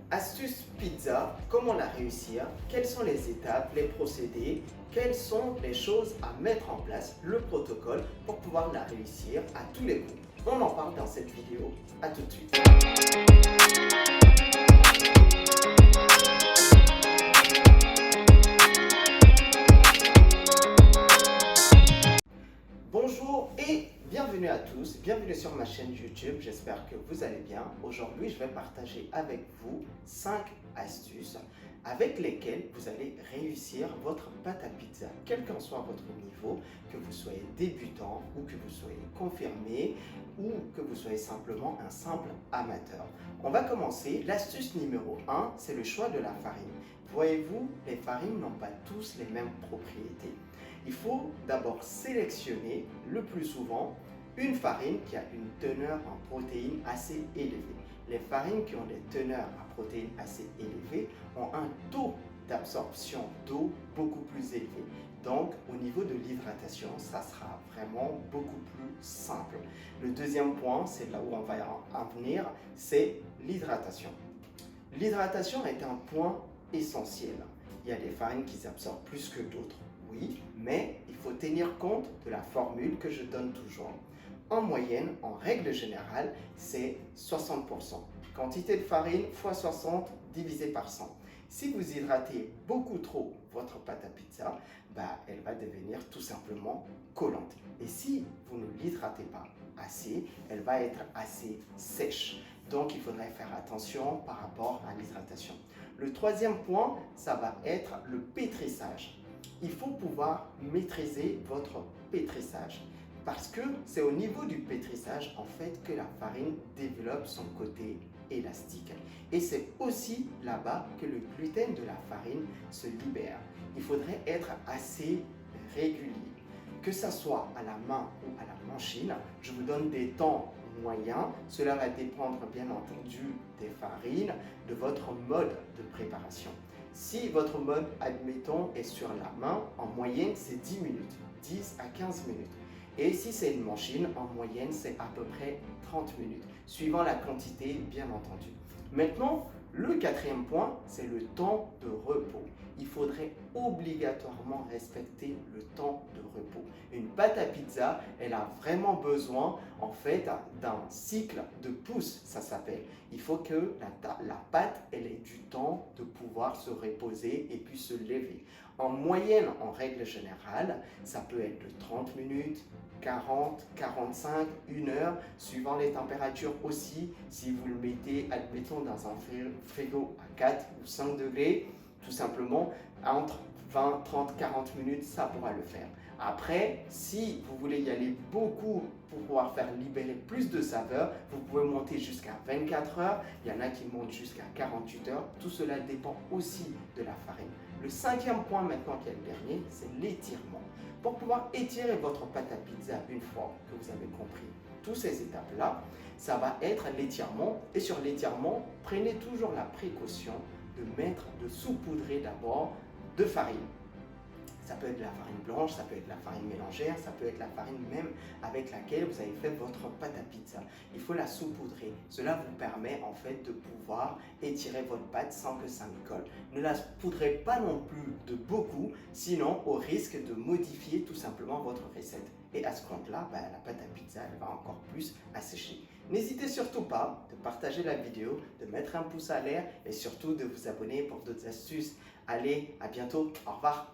Astuce pizza, comment la réussir? Quelles sont les étapes, les procédés? Quelles sont les choses à mettre en place, le protocole pour pouvoir la réussir à tous les coups? On en parle dans cette vidéo. À tout de suite. Bonjour et bienvenue à tous, bienvenue sur ma chaîne YouTube, j'espère que vous allez bien. Aujourd'hui, je vais partager avec vous 5 astuces avec lesquelles vous allez réussir votre pâte à pizza, quel qu'en soit votre niveau, que vous soyez débutant ou que vous soyez confirmé ou que vous soyez simplement un simple amateur. On va commencer. L'astuce numéro 1, c'est le choix de la farine. Voyez-vous, les farines n'ont pas tous les mêmes propriétés. Il faut d'abord sélectionner le plus souvent une farine qui a une teneur en protéines assez élevée. Les farines qui ont des teneurs en protéines assez élevées ont un taux d'absorption d'eau beaucoup plus élevé. Donc, au niveau de l'hydratation, ça sera vraiment beaucoup plus simple. Le deuxième point, c'est là où on va en venir, c'est l'hydratation. L'hydratation est un point essentiel. Il y a des farines qui s'absorbent plus que d'autres. Oui, mais il faut tenir compte de la formule que je donne toujours. En moyenne, en règle générale, c'est 60%. Quantité de farine fois 60 divisé par 100. Si vous hydratez beaucoup trop votre pâte à pizza, elle va devenir tout simplement collante. Et si vous ne l'hydratez pas assez, elle va être assez sèche. Donc, il faudrait faire attention par rapport à l'hydratation. Le troisième point, ça va être le pétrissage. Il faut pouvoir maîtriser votre pétrissage parce que c'est au niveau du pétrissage en fait que la farine développe son côté élastique. Et c'est aussi là-bas que le gluten de la farine se libère. Il faudrait être assez régulier. Que ce soit à la main ou à la machine, je vous donne des temps moyens. Cela va dépendre bien entendu des farines, de votre mode de préparation. Si votre mode, admettons, est sur la main, en moyenne, c'est 10 minutes, 10 à 15 minutes. Et si c'est une machine, en moyenne, c'est à peu près 30 minutes, suivant la quantité, bien entendu. Maintenant, le quatrième point, c'est le temps de repos. Il faudrait obligatoirement respecter le temps de repos. Une pâte à pizza, elle a vraiment besoin en fait d'un cycle de pousse, ça s'appelle. Il faut que la pâte, elle ait du temps de pouvoir se reposer et puis se lever. En moyenne, en règle générale, ça peut être de 30 minutes, 40, 45, 1 heure, suivant les températures aussi. Si vous le mettez, admettons, dans un frigo à 4 ou 5 degrés, tout simplement, entre 20, 30, 40 minutes, ça pourra le faire. Après, si vous voulez y aller beaucoup pour pouvoir faire libérer plus de saveur, vous pouvez monter jusqu'à 24 heures. Il y en a qui montent jusqu'à 48 heures. Tout cela dépend aussi de la farine. Le cinquième point maintenant qui est le dernier, c'est l'étirement. Pour pouvoir étirer votre pâte à pizza une fois que vous avez compris toutes ces étapes-là, ça va être l'étirement. Et sur l'étirement, prenez toujours la précaution de saupoudrer d'abord de farine. Ça peut être de la farine blanche, ça peut être de la farine mélangère, ça peut être la farine même avec laquelle vous avez fait votre pâte à pizza. Il faut la saupoudrer. Cela vous permet en fait de pouvoir étirer votre pâte sans que ça ne colle. Ne la saupoudrez pas non plus de beaucoup, sinon au risque de modifier tout simplement votre recette. Et à ce compte-là, la pâte à pizza, elle va encore plus assécher. N'hésitez surtout pas de partager la vidéo, de mettre un pouce à l'air et surtout de vous abonner pour d'autres astuces. Allez, à bientôt, au revoir.